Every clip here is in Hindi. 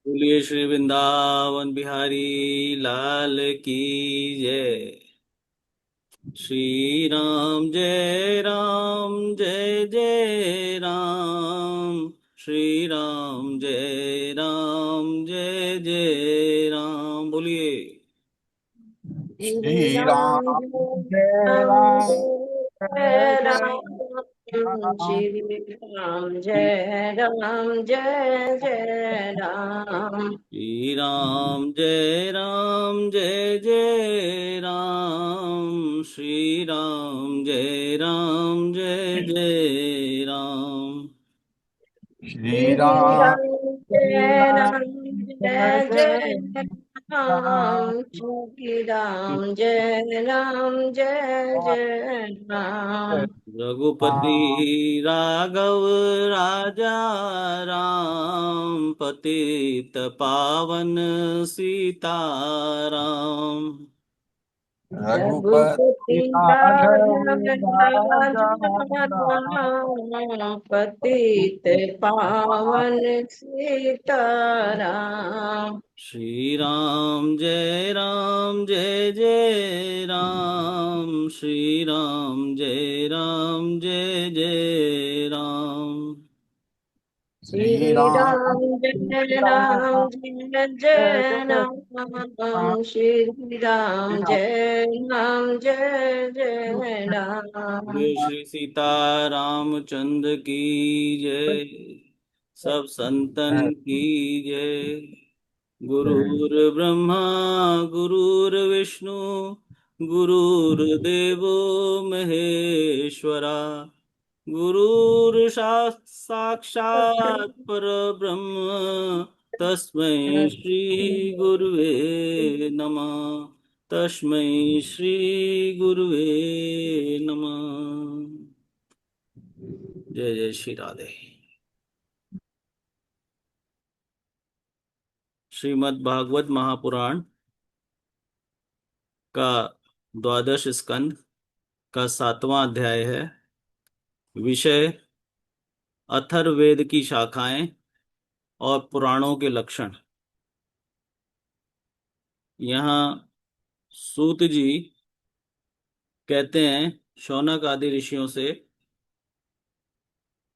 बोलिए श्री वृंदावन बिहारी लाल की जय। जय जय राम। श्री राम जय जय राम। बोलिए। श्री श्री राम राम जय राम राम जय जय जय राम राम। श्री राम जय राम जय जय राम जय जय राम। श्री राम जय जय राम। श्री श्री राम राम जय जय राम राम जय जय जय जय राम। राम श्री राम जय जय राम रघुपति राम राघव राजा राम। पतित पावन सीताराम। रघुपति रघुपति राघव राघव राजा राजा राम। राम पतित पावन सीताराम जय जय राम। जय जय राम। श्री श्री राम राम जय राम राम जय जय जय जय राम। राम श्री श्री राम जय जय राम बोलिए श्री सीता रामचंद्र की जय। सब संतन की जय। गुरुर् ब्रह्मा गुरुर्विष्णु गुरुर्देवो महेश्वरा। साक्षात् परब्रह्म तस्मै श्री गुरुवे नमः। तस्मै श्री गुरुवे नमः। जय जय श्री राधे। श्रीमद् भागवत महापुराण का द्वादश स्कंद का 7वां अध्याय है। विषय अथर्ववेद की शाखाएं और पुराणों के लक्षण। यहाँ सूत जी कहते हैं शौनक आदि ऋषियों से,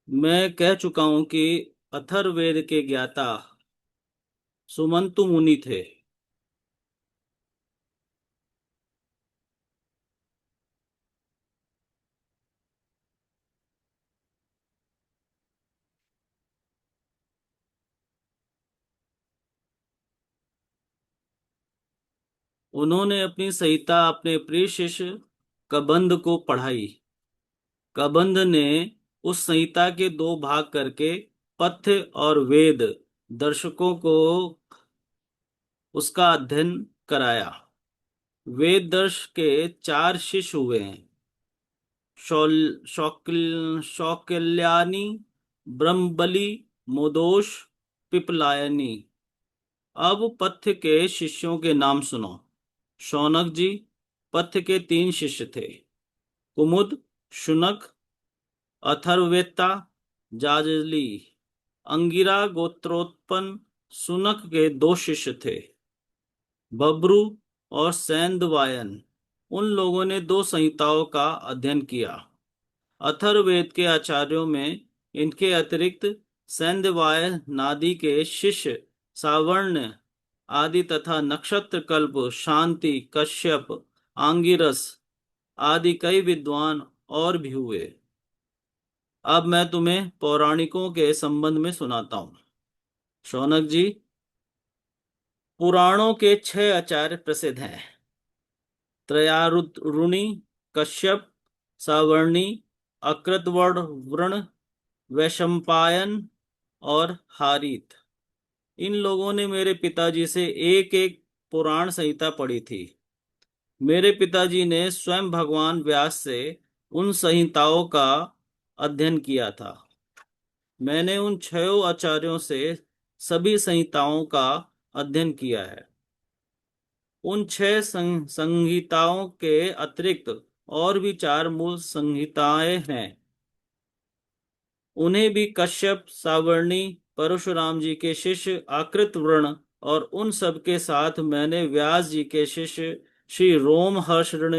मैं कह चुका हूं कि अथर्ववेद के ज्ञाता सुमंतु मुनि थे। उन्होंने अपनी संहिता अपने प्रिय शिष्य कबंध को पढ़ाई। कबंध ने उस संहिता के 2 भाग करके पथ्य और वेद दर्शकों को उसका अध्ययन कराया। वेद दर्श के 4 शिष्य हुए हैं, शौकिल्यानी, ब्रह्मबली, मुदोश, पिपलायनी। अब पथ्य के शिष्यों के नाम सुनो। शौनक जी पथ्य के 3 शिष्य थे, कुमुद, शुनक, अथर्ववेत्ता, जाजली। अंगिरा गोत्रोत्पन्न सुनक के 2 शिष्य थे, बब्रु और सैंदवायन। उन लोगों ने 2 संहिताओं का अध्ययन किया। अथर्ववेद के आचार्यों में इनके अतिरिक्त सैंदवाय नादि के शिष्य सावर्ण आदि तथा नक्षत्र कल्प, शांति, कश्यप, आंगिरस आदि कई विद्वान और भी हुए। अब मैं तुम्हें पौराणिकों के संबंध में सुनाता हूँ। शौनक जी, पुराणों के 6 आचार्य प्रसिद्ध हैं, त्रयारुणी, कश्यप, सावर्णी, अकृतवर्ण, वैशंपायन और हारीत। इन लोगों ने मेरे पिताजी से एक एक पुराण संहिता पढ़ी थी। मेरे पिताजी ने स्वयं भगवान व्यास से उन संहिताओं का अध्ययन किया था। मैंने उन 6 आचार्यों से सभी संहिताओं का अध्ययन किया है। उन 6 संहिताओं के अतिरिक्त और भी 4 मूल संहिताएं हैं। उन्हें भी कश्यप, सावर्णी परशुराम जी के शिष्य आकृतवर्ण और उन सब के साथ मैंने व्यास जी के शिष्य श्री रोमहर्षण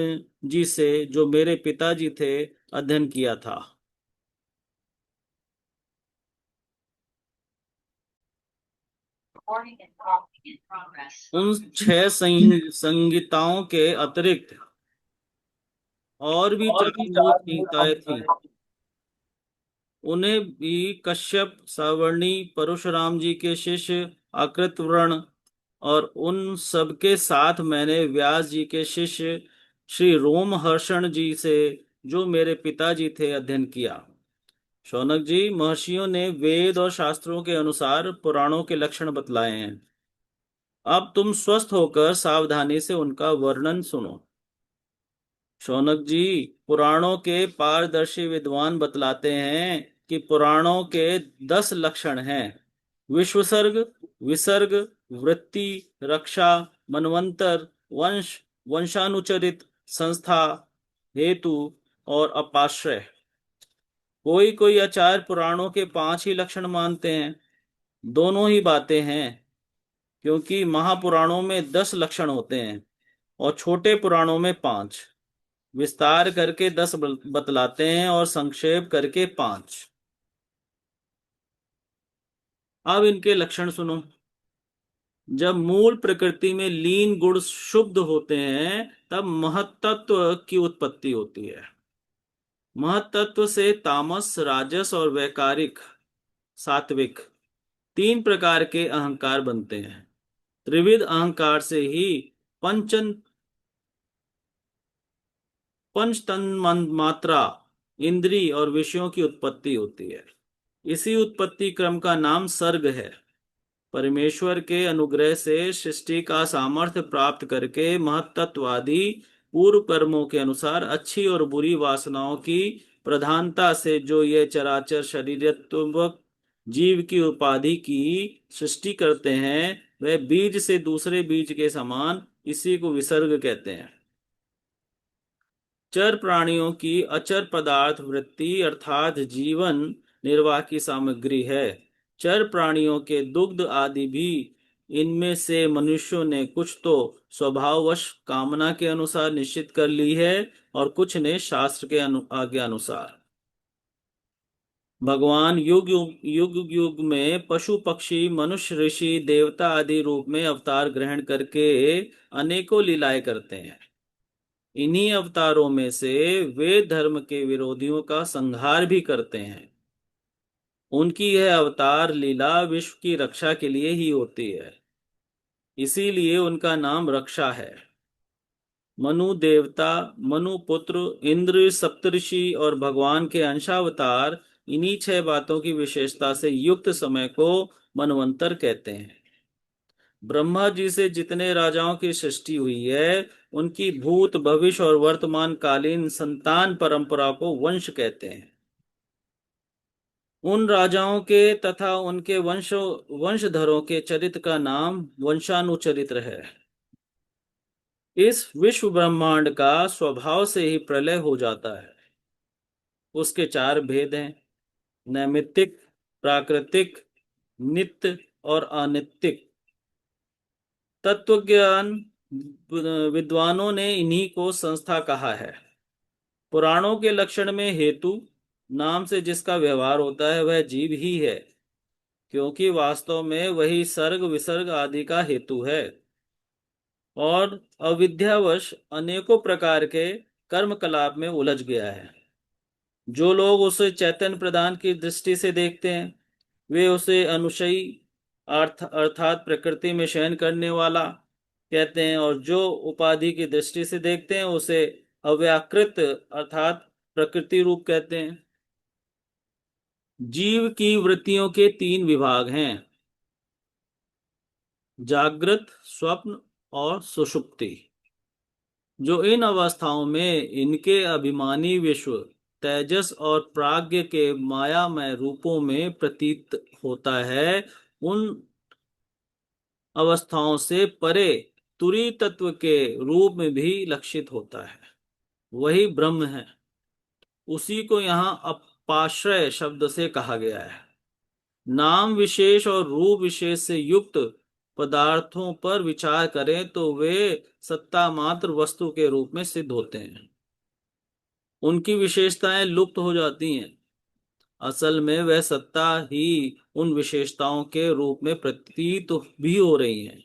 जी से, जो मेरे पिताजी थे, अध्ययन किया था। उन 6 संहिताओं के अतिरिक्त और भी और 4 भी मूल चार मूल संहिताएं थीं। संहिताएं। उन्हें भी कश्यप, सावर्णी, परशुराम जी के शिष्य आकृतवर्ण और उन सबके साथ मैंने व्यास जी के शिष्य श्री रोमहर्षण जी से, जो मेरे पिताजी थे, अध्ययन किया। शौनक जी, महर्षियों ने वेद और शास्त्रों के अनुसार पुराणों के लक्षण बतलाए हैं। अब तुम स्वस्थ होकर सावधानी से उनका वर्णन सुनो। शौनक जी, पुराणों के पारदर्शी विद्वान बतलाते हैं कि पुराणों के 10 लक्षण हैं: विश्वसर्ग, विसर्ग, वृत्ति, रक्षा, मनवंतर, वंश, वंशानुचरित, संस्था, हेतु और अपाश्रय। कोई कोई आचार्य पुराणों के 5 ही लक्षण मानते हैं। दोनों ही बातें हैं, क्योंकि महापुराणों में 10 लक्षण होते हैं और छोटे पुराणों में 5। विस्तार करके 10 बतलाते हैं और संक्षेप करके 5। अब इनके लक्षण सुनो। जब मूल प्रकृति में लीन गुण शुद्ध होते हैं, तब महत्तत्व की उत्पत्ति होती है। महत्तत्व से तामस, राजस और वैकारिक, सात्विक, 3 प्रकार के अहंकार बनते हैं। त्रिविध अहंकार से ही पंचन पंच तन मात्रा, इंद्री और विषयों की उत्पत्ति होती है। इसी उत्पत्ति क्रम का नाम सर्ग है। परमेश्वर के अनुग्रह से सृष्टि का सामर्थ्य प्राप्त करके महत्तत्वादी पूर्व कर्मों के अनुसार अच्छी और बुरी वासनाओं की प्रधानता से जो ये चराचर शरीरत्वक जीव की उपाधि की सृष्टि करते हैं, वह बीज से दूसरे बीज के समान, इसी को विसर्ग कहते हैं। चर प्राणियों की अचर पदार्थ वृत्ति अर्थात जीवन निर्वाह की सामग्री है। चर प्राणियों के दुग्ध आदि भी इनमें से मनुष्यों ने कुछ तो स्वभाववश कामना के अनुसार निश्चित कर ली है और कुछ ने शास्त्र के आज्ञा अनुसार। भगवान युग युग युग में पशु पक्षी मनुष्य ऋषि देवता आदि रूप में अवतार ग्रहण करके अनेकों लीलाएं करते हैं। इन्हीं अवतारों में से वे धर्म के विरोधियों का संहार भी करते हैं। उनकी यह अवतार लीला विश्व की रक्षा के लिए ही होती है, इसीलिए उनका नाम रक्षा है। मनु देवता, मनु पुत्र, इंद्र, सप्तऋषि और भगवान के अंशावतार, इन्हीं 6 बातों की विशेषता से युक्त समय को मनवंतर कहते हैं। ब्रह्मा जी से जितने राजाओं की सृष्टि हुई है, उनकी भूत, भविष्य और वर्तमान कालीन संतान परंपरा को वंश कहते हैं। उन राजाओं के तथा उनके वंशधरों के चरित्र का नाम वंशानुचरित्र है। इस विश्व ब्रह्मांड का स्वभाव से ही प्रलय हो जाता है। उसके 4 भेद हैं: नैमित्तिक, प्राकृतिक, नित्य और अनित्य। तत्वज्ञान विद्वानों ने इन्हीं को संस्था कहा है। पुराणों के लक्षण में हेतु नाम से जिसका व्यवहार होता है, वह जीव ही है, क्योंकि वास्तव में वही सर्ग विसर्ग आदि का हेतु है और अविद्यावश अनेकों प्रकार के कर्मकलाप में उलझ गया है। जो लोग उसे चैतन्य प्रदान की दृष्टि से देखते हैं, वे उसे अनुशयी अर्थात प्रकृति में शयन करने वाला कहते हैं, और जो उपाधि की दृष्टि से देखते हैं, उसे अव्याकृत अर्थात प्रकृति रूप कहते हैं। जीव की वृत्तियों के 3 विभाग हैं: जागृत, स्वप्न और सुषुप्ति। जो इन अवस्थाओं में इनके अभिमानी विश्व तेजस और प्राज्ञ के मायामय रूपों में प्रतीत होता है, उन अवस्थाओं से परे तुरी तत्व के रूप में भी लक्षित होता है। वही ब्रह्म है। उसी को यहाँ अपाश्रय शब्द से कहा गया है। नाम विशेष और रूप विशेष से युक्त पदार्थों पर विचार करें तो वे सत्ता मात्र वस्तु के रूप में सिद्ध होते हैं। उनकी विशेषताएं लुप्त हो जाती हैं। असल में वह सत्ता ही उन विशेषताओं के रूप में प्रतीत भी हो रही हैं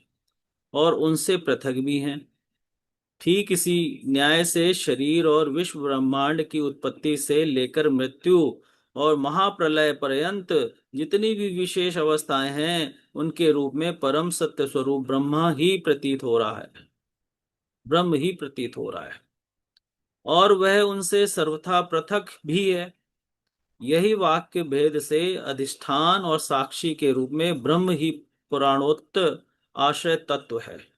और उनसे पृथक भी हैं। ठीक इसी न्याय से शरीर और विश्व ब्रह्मांड की उत्पत्ति से लेकर मृत्यु और महाप्रलय पर्यंत जितनी भी विशेष अवस्थाएं हैं, उनके रूप में परम सत्य स्वरूप ब्रह्म ही प्रतीत हो रहा है और वह उनसे सर्वथा पृथक भी है। यही वाक्य भेद से अधिष्ठान और साक्षी के रूप में ब्रह्म ही पुराणोत्तर आश्रय तत्व है।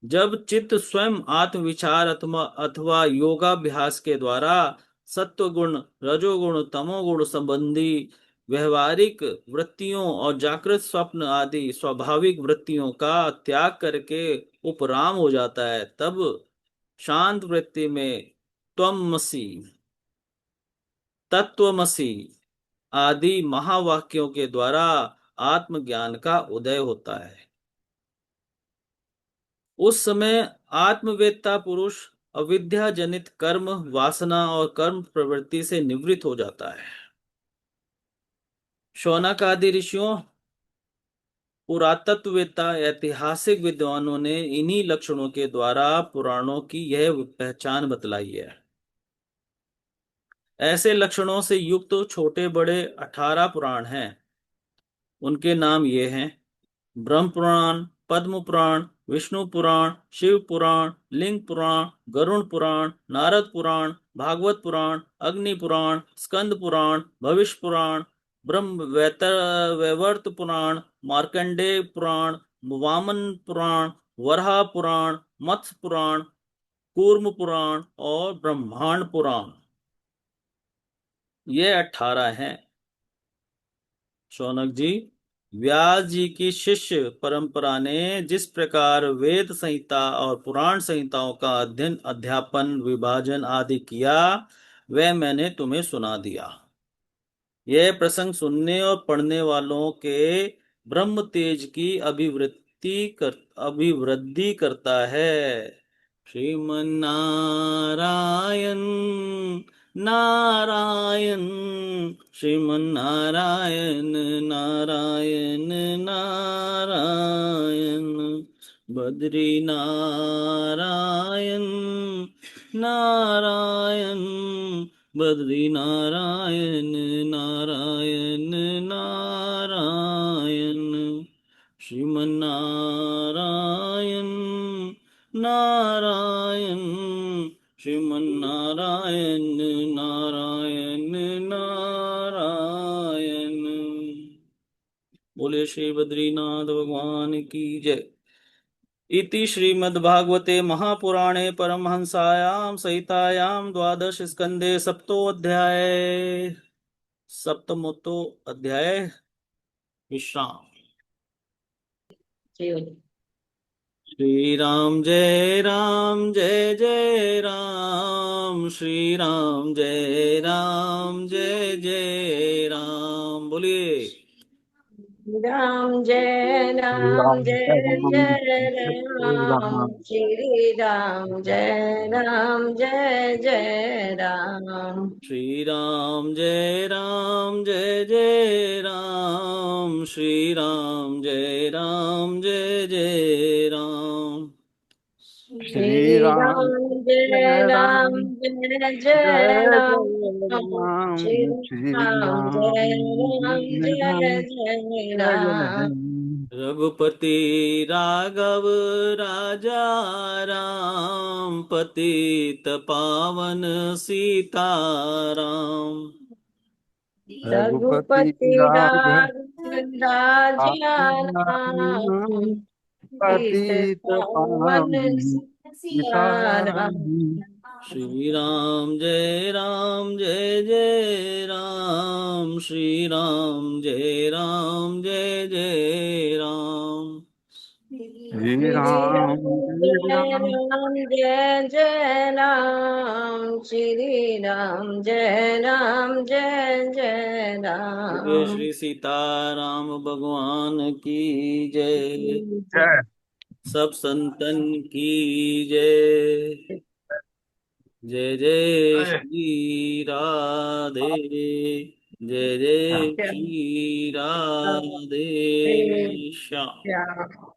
जब चित्त स्वयं आत्मविचार अथवा योगाभ्यास के द्वारा सत्वगुण, रजोगुण, तमोगुण संबंधी व्यवहारिक वृत्तियों और जागृत स्वप्न आदि स्वाभाविक वृत्तियों का त्याग करके उपराम हो जाता है, तब शांत वृत्ति में त्वमसि, तत्वमसि आदि महावाक्यों के द्वारा आत्मज्ञान का उदय होता है। उस समय आत्मवेत्ता पुरुष अविद्या जनित कर्म वासना और कर्म प्रवृत्ति से निवृत्त हो जाता है। शौनक आदि ऋषियों, पुरातत्ववेत्ता, ऐतिहासिक विद्वानों ने इन्हीं लक्षणों के द्वारा पुराणों की यह पहचान बतलाई है। ऐसे लक्षणों से युक्त छोटे बड़े 18 पुराण हैं। उनके नाम ये हैं: ब्रह्म पुराण, पद्म पुराण, विष्णु पुराण, शिव पुराण, लिंग पुराण, गरुण पुराण, नारद पुराण, भागवत पुराण, अग्नि पुराण, स्कंद पुराण, भविष्य पुराण, ब्रह्म वैवर्त पुराण, मार्कंडेय पुराण, वामन पुराण, वराह पुराण, मत्स्य पुराण, कूर्म पुराण और ब्रह्मांड पुराण। ये 18 हैं। शौनक जी, व्यास जी की शिष्य परंपरा ने जिस प्रकार वेद संहिता और पुराण संहिताओं का अध्ययन, अध्यापन, विभाजन आदि किया, वह मैंने तुम्हें सुना दिया। यह प्रसंग सुनने और पढ़ने वालों के ब्रह्म तेज की अभिवृद्धि करता है। श्रीमन नारायण नारायण, श्रीमन नारायण नारायण नारायण, बद्री नारायण नारायण, बद्री नारायण नारायण नारायण, श्रीमन नारायण नारायण, श्रीमन नारायण नारायण नारायण। बोले श्री बद्रीनाथ भगवान की जय। इति श्रीमद्भागवते महापुराणे परमहंसायां संहितायां द्वादश स्कंदे सप्तोऽध्याय, सप्तमोतो अध्याय विश्राम। श्री राम जय राम, जय जय राम, श्री राम जय राम, जय जय राम। बोलिए राम जय राम, जय जय राम, श्री राम जय राम, जय जय राम। श्री राम जय राम, जय जय राम, श्री राम जय राम, जय जय राम। श्री राम जय राम, जय जय राम, श्री राम जय राम, जय जय राम। रघुपति राघव राजा राम, पतित पावन सीताराम। रघुपति राजा राम, पतित पावन सीताराम। श्री राम जय राम, जय जय राम, श्री राम जय राम, जय जय राम। श्री श्री राम राम जय जय राम राम जय जय राम श्री राम जय राम जय जय जय राम। श्री सीताराम भगवान की जय। जय सब संतन की जय। जय जय जय श्री राधे। जय जय जय श्री राधे राधे श्याम। श्याम।